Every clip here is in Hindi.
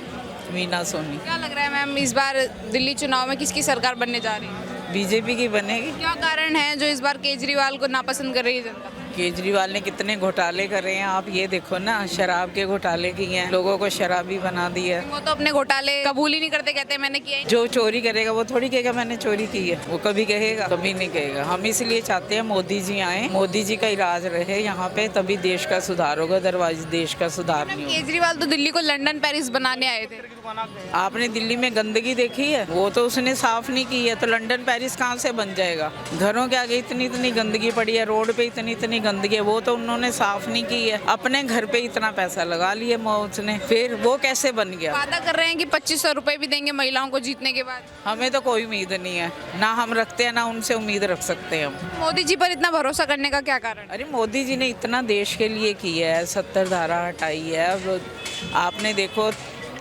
आपका? मीना सोनी। क्या लग रहा है मैम, इस बार दिल्ली चुनाव में किसकी सरकार बनने जा रही है? बीजेपी की बनेगी। क्या कारण है जो इस बार केजरीवाल को नापसंद कर रही है जनता? केजरीवाल ने कितने घोटाले करे हैं, आप ये देखो ना, शराब के घोटाले किए हैं, लोगों को शराबी बना दिया है। वो तो अपने घोटाले कबूल ही नहीं करते, कहते हैं मैंने किया ही नहीं। जो चोरी करेगा वो थोड़ी कहेगा मैंने चोरी की है, वो कभी कहेगा, कभी नहीं कहेगा। हम इसलिए चाहते हैं मोदी जी आए, मोदी जी का ही राज रहे यहाँ पे, तभी देश का सुधार होगा, अदरवाइज देश का सुधार नहीं होगा। केजरीवाल तो दिल्ली को लंदन पेरिस बनाने आए थे। आपने दिल्ली में गंदगी देखी है? वो तो उसने साफ नहीं की है, तो लंदन पेरिस कहाँ से बन जाएगा? घरों के आगे इतनी इतनी गंदगी पड़ी है, रोड पे इतनी इतनी गंदगी है, वो तो उन्होंने साफ नहीं की है। अपने घर पे इतना पैसा लगा लिए उसने, फिर वो कैसे बन गया? वादा कर रहे हैं कि 2500 रुपए भी देंगे महिलाओं को जीतने के बाद। हमें तो कोई उम्मीद नहीं है, ना हम रखते हैं ना उनसे उम्मीद रख सकते हैं हम। मोदी जी पर इतना भरोसा करने का क्या कारण? अरे मोदी जी ने इतना देश के लिए किया है, 70 धारा हटाई है। अब आपने देखो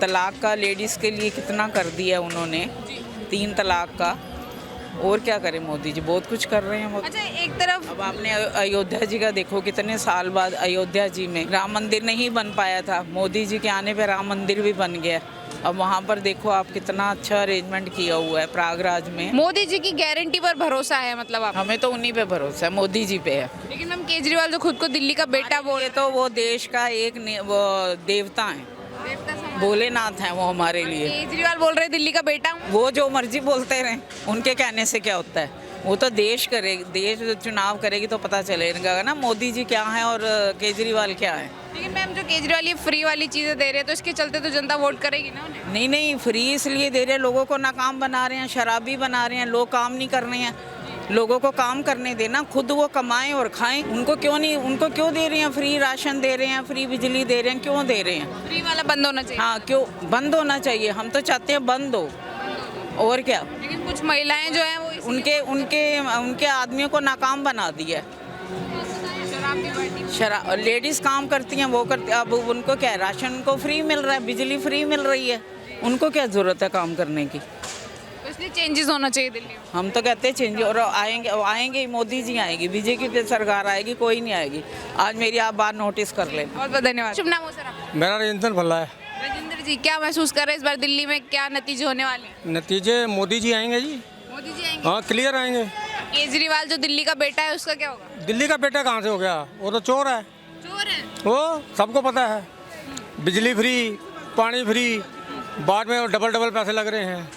तलाक का लेडीज़ के लिए कितना कर दिया उन्होंने, 3 तलाक का। और क्या करें मोदी जी, बहुत कुछ कर रहे हैं वो। अच्छा, एक तरफ अब आपने अयोध्या जी का देखो, कितने साल बाद अयोध्या जी में राम मंदिर नहीं बन पाया था, मोदी जी के आने पे राम मंदिर भी बन गया। अब वहाँ पर देखो आप, कितना अच्छा अरेंजमेंट किया हुआ है प्रयागराज में। मोदी जी की गारंटी पर भरोसा है मतलब आप? हमें तो उन्हीं पे भरोसा है, मोदी जी पे है। लेकिन हम केजरीवाल जो खुद को दिल्ली का बेटा बोले, तो वो देश का एक वो देवता है, भोलेनाथ हैं वो हमारे लिए। केजरीवाल बोल रहे दिल्ली का बेटा हूँ। वो जो मर्जी बोलते रहें, उनके कहने से क्या होता है? वो तो देश करेगी, देश चुनाव करेगी तो पता चलेगा ना मोदी जी क्या है और केजरीवाल क्या है। लेकिन मैम जो केजरीवाल ये फ्री वाली चीजें दे रहे हैं, तो इसके चलते तो जनता वोट करेगी ना उन्हें। नहीं नहीं, फ्री इसलिए दे रहे हैं, लोगों को नाकाम बना रहे हैं, शराबी बना रहे हैं, लोग काम नहीं कर रहे हैं। लोगों को काम करने देना, खुद वो कमाएं और खाएं। उनको क्यों दे रहे हैं? फ्री राशन दे रहे हैं, फ्री बिजली दे रहे हैं, क्यों दे रहे हैं? फ्री वाला बंद होना चाहिए। हाँ, क्यों बंद होना चाहिए? हम तो चाहते हैं बंद हो, और क्या। लेकिन कुछ महिलाएं जो हैं वो उनके आदमियों को नाकाम बना दिया है। शराब लेडीज काम करती हैं, वो करती, अब उनको क्या है, राशन उनको फ्री मिल रहा है, बिजली फ्री मिल रही है, उनको क्या जरूरत है काम करने की? तो इसलिए चेंजेस होना चाहिए दिल्ली में। हम तो कहते हैं चेंज, और आएंगे मोदी जी आएगी, बीजेपी की सरकार आएगी, कोई नहीं आएगी। आज मेरी आप बात नोटिस कर लें। बहुत बहुत धन्यवाद। शुभ नाम हो सर आपका? मेरा राजेंद्र भल्ला है। राजेंद्र जी, क्या महसूस कर रहे हैं इस बार दिल्ली में, क्या नतीजे होने वाले हैं? नतीजे मोदी जी आएंगे जी। मोदी जी आएंगे। हाँ, क्लियर आएंगे। केजरीवाल जो दिल्ली का बेटा है उसका क्या होगा? दिल्ली का बेटा कहाँ से हो गया? वो तो चोर है, चोर है। वो सबको पता है। बिजली फ्री, पानी फ्री, बाद में डबल पैसे लग रहे हैं।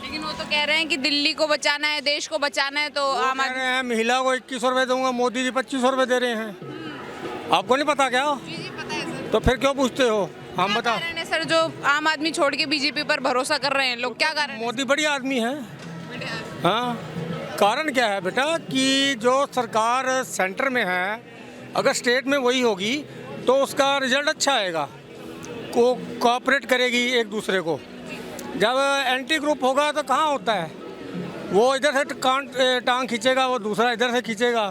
लेकिन वो तो कह रहे हैं कि दिल्ली को बचाना है, देश को बचाना है, तो वो आम कह आदमी। रहे हैं महिला को 2100 रुपये दूंगा, मोदी जी 2500 रुपये दे रहे हैं। आपको नहीं पता क्या? जी जी पता है सर। तो फिर क्यों पूछते हो? हम क्या बता। कारण है सर जो आम आदमी छोड़ के बीजेपी पर भरोसा कर रहे हैं लोग, क्या कारण है? मोदी बढ़िया आदमी है। हाँ, कारण क्या है बेटा कि जो सरकार सेंटर में है, अगर स्टेट में वही होगी तो उसका रिजल्ट अच्छा आएगा, को कोऑपरेट करेगी एक दूसरे को। जब एंटी ग्रुप होगा तो कहाँ होता है, वो इधर से टांग खींचेगा, वो दूसरा इधर से खींचेगा,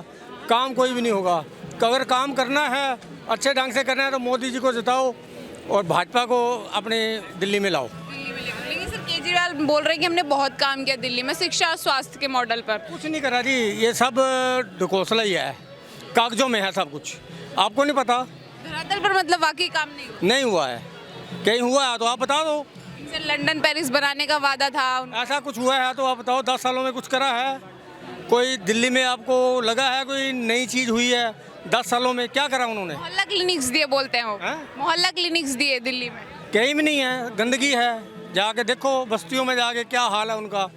काम कोई भी नहीं होगा। अगर काम करना है, अच्छे ढंग से करना है, तो मोदी जी को जिताओ और भाजपा को अपने दिल्ली में लाओ। लेकिन सर केजरीवाल बोल रहे हैं कि हमने बहुत काम किया दिल्ली में शिक्षा और स्वास्थ्य के मॉडल पर। कुछ नहीं करा जी, ये सब ढकोसला ही है, कागजों में है सब कुछ। आपको नहीं पता? धरातल पर मतलब वाकई काम नहीं हुआ है। कहीं हुआ है तो आप बता दो। सर लंदन पेरिस बनाने का वादा था ऐसा कुछ हुआ है तो आप बताओ, 10 सालों में कुछ करा है? कोई दिल्ली में आपको लगा है कोई नई चीज़ हुई है 10 सालों में? क्या करा उन्होंने? मोहल्ला क्लिनिक्स दिए बोलते हैं वो। मोहल्ला क्लिनिक्स दिए दिल्ली में। कहीं भी नहीं है, गंदगी है। जाके देखो बस्तियों में, जाके क्या हाल है उनका,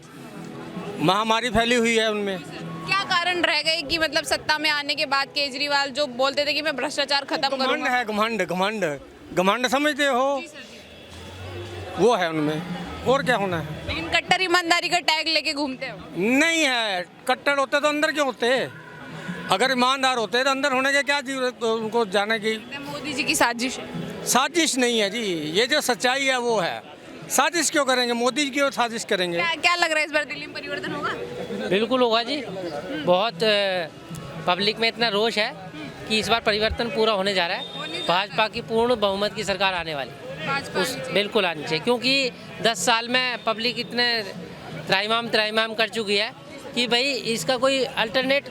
महामारी फैली हुई है उनमें। क्या कारण रह गए कि मतलब सत्ता में आने के बाद केजरीवाल जो बोलते थे कि मैं भ्रष्टाचार खत्म घमंड करूंगा। है, घमंड समझते हो? वो है उनमें, और क्या होना है? लेकिन कट्टर ईमानदारी का टैग लेके घूमते हो। नहीं है, कट्टर होते तो अंदर क्यों होते? अगर ईमानदार होते तो अंदर होने की क्या जरूरत उनको जाने की? मोदी जी की साजिश है। साजिश नहीं है जी, ये जो सच्चाई है वो है। साजिश क्यों करेंगे? मोदी जी क्यों साजिश करेंगे? क्या लग रहा है इस बार दिल्ली में परिवर्तन होगा? बिल्कुल होगा जी। बहुत पब्लिक में इतना रोष है कि इस बार परिवर्तन पूरा होने जा रहा है। भाजपा की पूर्ण बहुमत की सरकार आने वाली, बिल्कुल आनी चाहिए, क्योंकि 10 साल में पब्लिक इतने त्राइमाम कर चुकी है कि भाई इसका कोई अल्टरनेट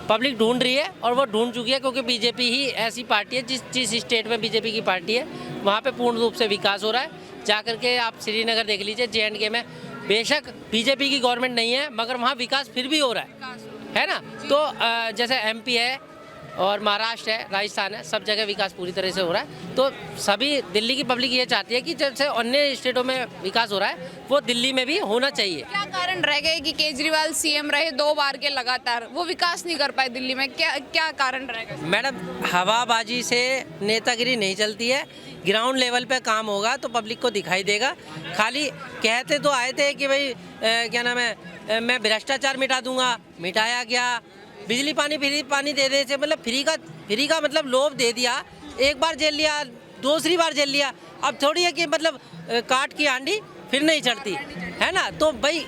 पब्लिक ढूंढ रही है, और वो ढूंढ चुकी है, क्योंकि बीजेपी ही ऐसी पार्टी है, जिस स्टेट में बीजेपी की पार्टी है वहाँ पे पूर्ण रूप से विकास हो रहा है। जाकर के आप श्रीनगर देख लीजिए, JNK में बेशक बीजेपी की गवर्नमेंट नहीं है, मगर वहाँ विकास फिर भी हो रहा है ना। तो जैसे MP है और महाराष्ट्र है, राजस्थान है, सब जगह विकास पूरी तरह से हो रहा है। तो सभी दिल्ली की पब्लिक ये चाहती है कि जैसे अन्य स्टेटों में विकास हो रहा है वो दिल्ली में भी होना चाहिए। क्या कारण रह गए कि केजरीवाल CM रहे 2 बार के लगातार, वो विकास नहीं कर पाए दिल्ली में? क्या कारण रह गए? मैडम, हवाबाजी से नेतागिरी नहीं चलती है। ग्राउंड लेवल पे काम होगा तो पब्लिक को दिखाई देगा। खाली कहते तो आए थे कि भाई क्या नाम है, मैं भ्रष्टाचार मिटा दूंगा, मिटाया क्या? बिजली पानी फ्री पानी दे दे से मतलब फ्री का मतलब लोभ दे दिया। एक बार जेल लिया, दूसरी बार जेल लिया। अब थोड़ी है कि मतलब काट की आंडी फिर नहीं चढ़ती है ना। तो भाई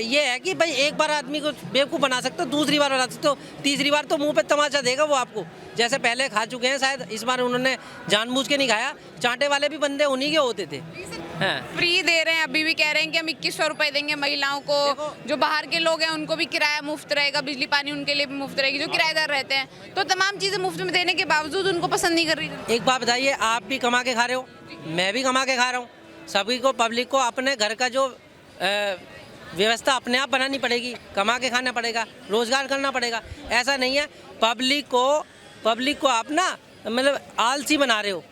ये है कि भाई एक बार आदमी को बेवकूफ़ बना सकते हो, दूसरी बार बना सकते हो, तीसरी बार तो मुंह पे तमाचा देगा वो आपको। जैसे पहले खा चुके हैं, शायद इस बार उन्होंने जानबूझ के नहीं खाया। चांटे वाले भी बंदे उन्हीं के होते थे। हाँ। फ्री दे रहे हैं, अभी भी कह रहे हैं कि हम 2100 रुपए देंगे महिलाओं को। जो बाहर के लोग हैं उनको भी किराया मुफ्त रहेगा, बिजली पानी उनके लिए भी मुफ्त रहेगी, जो किराएदार रहते हैं। तो तमाम चीजें मुफ्त में देने के बावजूद उनको पसंद नहीं कर रही। एक बात बताइए, आप भी कमा के खा रहे हो, मैं भी कमा के खा रहा हूँ। सभी को, पब्लिक को अपने घर का जो व्यवस्था अपने आप बनानी पड़ेगी, कमा के खाना पड़ेगा, रोजगार करना पड़ेगा। ऐसा नहीं है पब्लिक को आप ना मतलब आलसी बना रहे हो,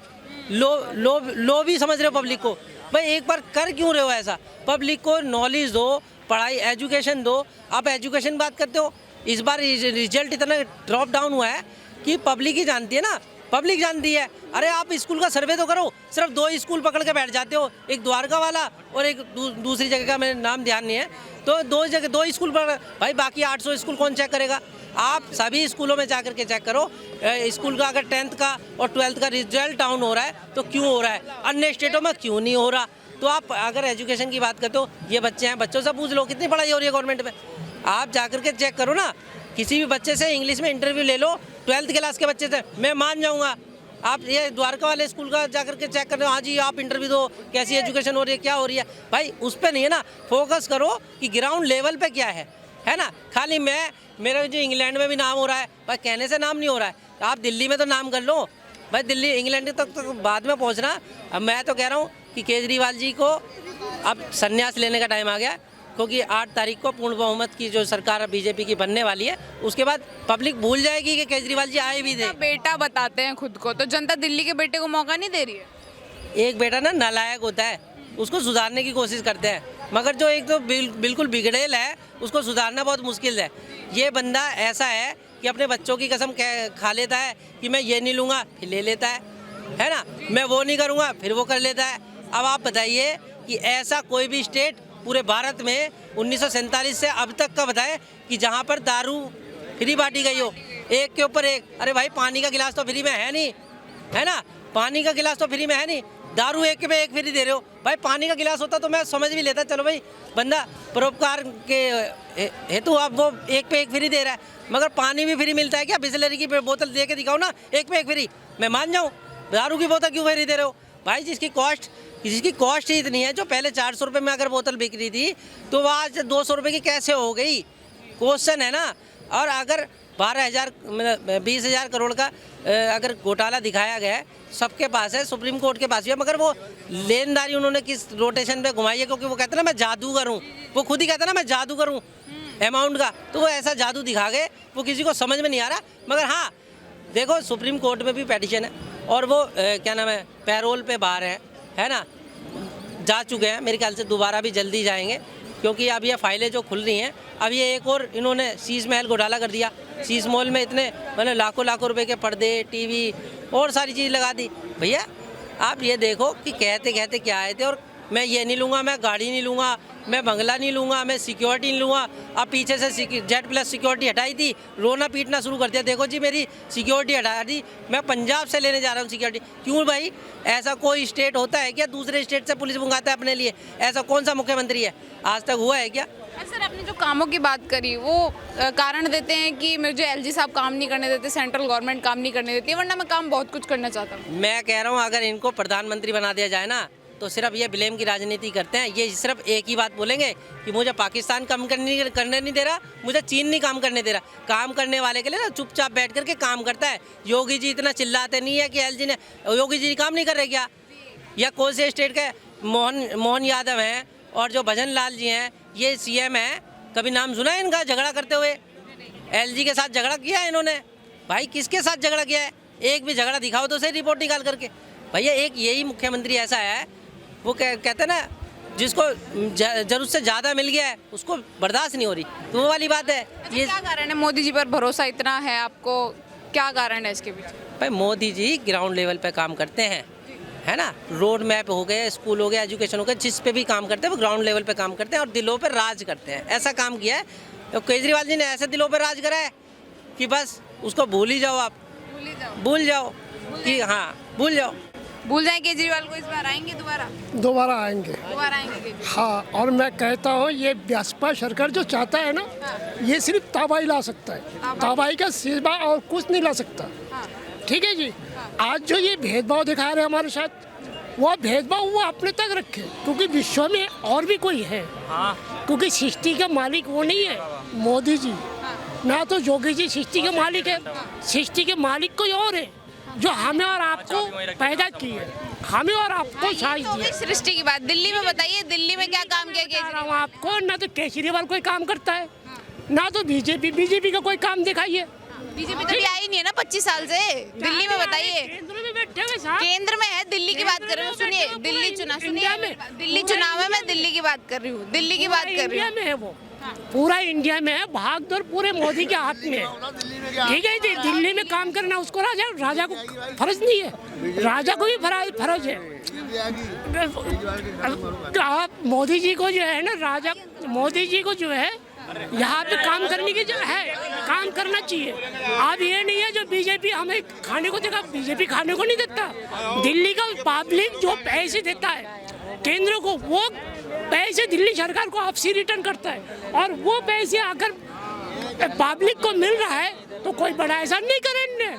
लो भी समझ रहे हो पब्लिक को। भाई एक बार कर क्यों रहे हो ऐसा? पब्लिक को नॉलेज दो, पढ़ाई एजुकेशन दो। आप एजुकेशन बात करते हो, इस बार रिजल्ट इतना ड्रॉप डाउन हुआ है कि पब्लिक ही जानती है ना, पब्लिक जानती है। अरे आप स्कूल का सर्वे तो करो, सिर्फ 2 स्कूल पकड़ के बैठ जाते हो, एक द्वारका वाला और एक दूसरी जगह का, मेरे नाम ध्यान नहीं है। तो 2 स्कूल पकड़, भाई बाकी 800 स्कूल कौन चेक करेगा? आप सभी स्कूलों में जाकर के चेक करो। स्कूल का अगर 10th का और 12th का रिजल्ट डाउन हो रहा है तो क्यों हो रहा है, अन्य स्टेटों में क्यों नहीं हो रहा? तो आप अगर एजुकेशन की बात करते हो, ये बच्चे हैं, बच्चों से पूछ लो कितनी पढ़ाई हो रही है गवर्नमेंट में। आप जाकर के चेक करो ना, किसी भी बच्चे से इंग्लिश में इंटरव्यू ले लो, 12th क्लास के बच्चे से, मैं मान जाऊँगा। आप ये द्वारका वाले स्कूल का जाकर के चेक कर रहे हो, हाँ जी आप इंटरव्यू दो, कैसी एजुकेशन हो रही है, क्या हो रही है। भाई उस पर नहीं है ना, फोकस करो कि ग्राउंड लेवल पे क्या है ना। खाली मेरा जो इंग्लैंड में भी नाम हो रहा है, भाई कहने से नाम नहीं हो रहा है। आप दिल्ली में तो नाम कर लो भाई, दिल्ली इंग्लैंड तक तो बाद में पहुंचना। अब मैं तो कह रहा हूं कि केजरीवाल जी को अब संन्यास लेने का टाइम आ गया, क्योंकि 8 तारीख को पूर्ण बहुमत की जो सरकार बीजेपी की बनने वाली है, उसके बाद पब्लिक भूल जाएगी कि केजरीवाल जी आए भी थे। बेटा बताते हैं खुद को, तो जनता दिल्ली के बेटे को मौका नहीं दे रही है। एक बेटा ना नालायक होता है, उसको सुधारने की कोशिश करते हैं, मगर जो एक तो बिल्कुल बिगड़ेल है, उसको सुधारना बहुत मुश्किल है। ये बंदा ऐसा है कि अपने बच्चों की कसम खा लेता है कि मैं ये नहीं लूँगा, फिर ले लेता है ना, मैं वो नहीं करूँगा, फिर वो कर लेता है। अब आप बताइए कि ऐसा कोई भी स्टेट पूरे भारत में 1947 से अब तक का बताएं कि जहाँ पर दारू फ्री बांटी गई हो, एक के ऊपर एक। अरे भाई पानी का गिलास तो फ्री में है नहीं, है ना, पानी का गिलास तो फ्री में है नहीं, दारू एक पे एक फ्री दे रहे हो। भाई पानी का गिलास होता तो मैं समझ भी लेता, चलो भाई बंदा परोपकार के हेतु आप वो एक पे एक फ्री दे रहा है, मगर पानी भी फ्री मिलता है क्या? बिस्लरी की बोतल दे के दिखाओ ना, एक पे एक फ्री, मैं मान जाऊँ। दारू की बोतल क्यों फ्री दे रहे हो भाई? जिसकी कॉस्ट ही इतनी है, जो पहले 400 रुपये में अगर बोतल बिक रही थी तो वो आज 200 रुपये की कैसे हो गई? क्वेश्चन है ना। और अगर 12,000 20,000 करोड़ का अगर घोटाला दिखाया गया है, सबके पास है, सुप्रीम कोर्ट के पास भी है, मगर वो लेनदारी उन्होंने किस रोटेशन पे घुमाई है? क्योंकि वो कहते हैं ना मैं जादूगर हूँ, वो खुद ही कहते हैं ना मैं जादूगर हूँ अमाउंट का, तो वो ऐसा जादू दिखा गए, वो किसी को समझ में नहीं आ रहा। मगर हाँ देखो, सुप्रीम कोर्ट में भी पेटिशन है और वो क्या नाम है, पैरोल पे बाहर है ना, जा चुके हैं, मेरे ख्याल से दोबारा भी जल्दी जाएंगे, क्योंकि अब ये फाइलें जो खुल रही हैं, अब ये एक और इन्होंने शीश महल घोटाला कर दिया। शीश मॉल में इतने मतलब लाखों रुपए के पर्दे, टीवी और सारी चीज़ लगा दी। भैया आप ये देखो कि कहते कहते क्या आए थे, और मैं ये नहीं लूँगा, मैं गाड़ी नहीं लूँगा, मैं बंगला नहीं लूँगा, मैं सिक्योरिटी नहीं लूँगा। अब पीछे से Z+ सिक्योरिटी हटाई थी, रोना पीटना शुरू कर दिया, देखो जी मेरी सिक्योरिटी हटा दी, मैं पंजाब से लेने जा रहा हूँ सिक्योरिटी। क्यों भाई? ऐसा कोई स्टेट होता है क्या दूसरे स्टेट से पुलिस मंगाता है अपने लिए? ऐसा कौन सा मुख्यमंत्री है? आज तक हुआ है क्या? सर आपने जो कामों की बात करी, वो कारण देते हैं कि मुझे LG साहब काम नहीं करने देते, सेंट्रल गवर्नमेंट काम नहीं करने देती है, वरना मैं काम बहुत कुछ करना चाहता हूँ। मैं कह रहा हूँ अगर इनको प्रधानमंत्री बना दिया जाए ना, तो सिर्फ ये ब्लेम की राजनीति करते हैं। ये सिर्फ एक ही बात बोलेंगे कि मुझे पाकिस्तान काम करने नहीं दे रहा, मुझे चीन नहीं काम करने दे रहा। काम करने वाले के लिए ना चुपचाप बैठ करके काम करता है। योगी जी इतना चिल्लाते नहीं है कि LG ने, योगी जी काम नहीं कर रहे क्या? या कौन से स्टेट के मोहन यादव हैं और जो भजन लाल जी हैं, ये सीएम हैं, कभी नाम सुना है इनका झगड़ा करते हुए? एलजी के साथ झगड़ा किया है इन्होंने? भाई किसके साथ झगड़ा किया है? एक भी झगड़ा दिखाओ तो सही रिपोर्ट निकाल करके। भैया एक यही मुख्यमंत्री ऐसा है, वो कहते हैं ना, जिसको जरूरत से ज़्यादा मिल गया है उसको बर्दाश्त नहीं हो रही, तो वो वाली बात है। ये क्या कारण है मोदी जी पर भरोसा इतना है आपको, क्या कारण है इसके पीछे? भाई मोदी जी ग्राउंड लेवल पे काम करते हैं, है ना। रोड मैप हो गए, स्कूल हो गया, एजुकेशन हो गया, जिस पे भी काम करते हैं वो ग्राउंड लेवल पे काम करते हैं और दिलों पे राज करते हैं। ऐसा काम किया है तो केजरीवाल जी ने ऐसे दिलों पे राज करा है कि बस उसको भूल ही जाओ, आप भूल जाओ कि हाँ भूल जाओ। भूल जाए केजरीवाल को, इस बार आएंगे दोबारा? दोबारा आएंगे। दोबारा आएंगे केजरीवाल। हाँ, और मैं कहता हूँ ये बसपा सरकार जो चाहता है ना, ये सिर्फ तबाही ला सकता है, तबाही का सिवा और कुछ नहीं ला सकता। ठीक है जी। आज जो ये भेदभाव दिखा रहे हैं हमारे साथ, वो भेदभाव वो अपने तक रखे, क्योंकि विश्व में और भी कोई है। क्योंकि सृष्टि का मालिक वो नहीं है मोदी जी, ना तो योगी जी सृष्टि के मालिक है। सृष्टि के मालिक कोई और है, जो हमें और आपको पैदा की है, हमें और आपको साइज दिया। सृष्टि की बात दिल्ली में बताइए, दिल्ली में क्या काम किया केजरीवाल? आपको ना तो केजरीवाल कोई काम करता है, ना तो बीजेपी का कोई काम दिखाइए। बीजेपी तो भी आई नहीं है ना 25 साल से। दिल्ली में बताइए, केंद्र में बैठे हुए साहब, केंद्र में है। दिल्ली की बात कर रही हूँ, सुनिए। दिल्ली चुनाव, सुनिए, दिल्ली चुनाव है, मैं दिल्ली की बात कर रही हूँ, दिल्ली की बात कर रही हूँ। इंडिया में है वो, पूरा इंडिया में है, भागदौड़ पूरे मोदी के हाथ में है। ठीक है जी। दिल्ली में काम करना उसको राजा को फर्ज नहीं है, राजा को भी फर्ज है। आप मोदी जी को जो है ना, राजा मोदी जी को जो है यहाँ पे काम करने की जो है, काम करना चाहिए। अब ये नहीं है जो बीजेपी हमें खाने को देगा, बीजेपी खाने को नहीं देता। दिल्ली का पब्लिक जो पैसे देता है केंद्र को, वो पैसे दिल्ली सरकार को आपसी रिटर्न करता है, और वो पैसे अगर पब्लिक को मिल रहा है तो कोई बड़ा ऐसा नहीं करेंगे।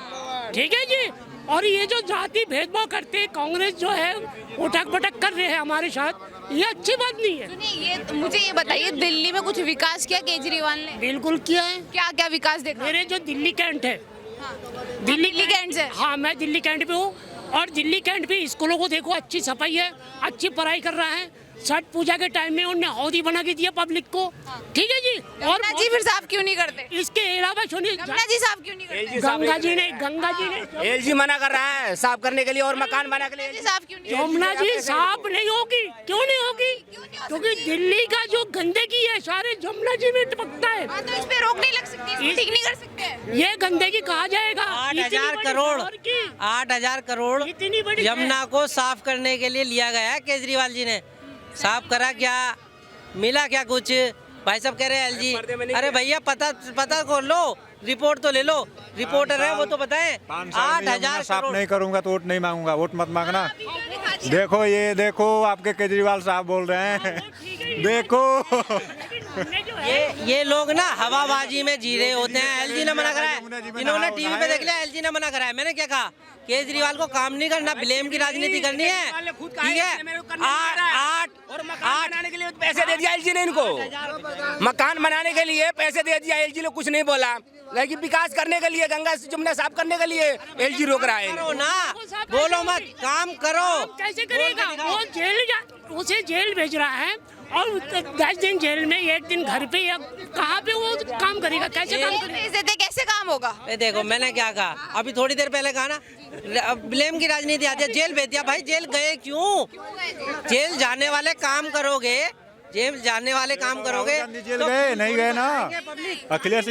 ठीक है जी। और ये जो जाति भेदभाव करते हैं, कांग्रेस जो है उठक पटक कर रहे हैं हमारे साथ, ये अच्छी बात नहीं है। सुनिए, ये मुझे ये बताइए, दिल्ली में कुछ विकास किया केजरीवाल ने? बिल्कुल किया है। क्या क्या विकास देखा? मेरे जो दिल्ली कैंट है, दिल्ली कैंट से? हाँ, मैं दिल्ली कैंट पे हूँ, और दिल्ली कैंट पे स्कूलों को देखो, अच्छी सफाई है, अच्छी पढ़ाई कर रहा है। छठ पूजा के टाइम में उन्होंने हौदी बना के दिया पब्लिक को। ठीक है जी। और गंगा जी फिर साफ क्यों नहीं करते? इसके अलावा सुनिए, गंगा जी साफ क्यों नहीं करते? गंगा जी ने एलजी मना कर रहा है साफ करने के लिए, और मकान बना के लिए। गंगा जी साफ क्यों नहीं? यमुना जी साफ नहीं होगी। क्यों नहीं होगी? क्योंकि दिल्ली का जो गंदगी है सारे यमुना जी में टपकता है। हाँ, तो इस पे रोक नहीं लग सकती, इसको ठीक नहीं कर सकते? ये गंदगी कहा जाएगा 8,000 करोड़, 8,000 करोड़ इतनी बड़ी यमुना को साफ करने के लिए लिया गया है। केजरीवाल जी ने साफ करा क्या? मिला क्या कुछ? भाई साहब कह रहे हैं एलजी। अरे भैया पता कर लो, रिपोर्ट तो ले लो, रिपोर्टर है वो तो बताएं। 8,000 साफ करोड़। नहीं करूंगा तो वोट नहीं मांगूंगा, वोट मत मांगना। देखो ये देखो, आपके केजरीवाल साहब बोल रहे हैं। देखो ये लोग ना हवाबाजी में जी रहे होते हैं। एलजी ने मना करा है, इन्होंने टीवी पे देख लिया, एलजी ने मना करा है। मैंने क्या कहा? केजरीवाल को काम नहीं करना, ब्लेम की राजनीति करनी है। ठीक है। 8 बनाने के लिए पैसे दे दिया एलजी ने इनको, मकान बनाने के लिए पैसे दे दिया एलजी ने, कुछ नहीं बोला। लेकिन विकास करने के लिए, गंगा जमुना साफ करने के लिए एलजी रोक रहा है। करो ना, बोलो मत, काम करो। कैसे करेगा? वो उसे जेल भेज रहा है, और 10 दिन जेल में, 1 दिन घर पे, या कहाँ पे वो काम करेगा? कैसे काम करेगा? कैसे काम होगा? देखो मैंने क्या कहा अभी थोड़ी देर पहले, कहा ना ब्लेम की राजनीति आती है। जेल भेज दिया। भाई जेल गए क्यों? जेल जाने वाले काम करोगे, जेल जाने वाले काम करोगे। जेल गए नहीं गए ना? अखिलेश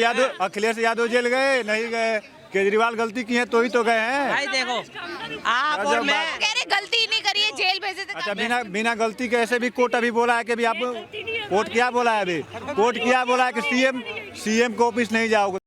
यादव जेल गए नहीं गए? केजरीवाल गलती की है तो ही तो गए हैं। भाई देखो, आप और मैं कह रहे गलती नहीं करिए, जेल भेजे थे। अच्छा, बिना गलती के ऐसे भी कोर्ट अभी बोला है कि अभी आप कोर्ट क्या बोला है? अभी कोर्ट क्या बोला है कि सीएम को ऑफिस नहीं जाओगे।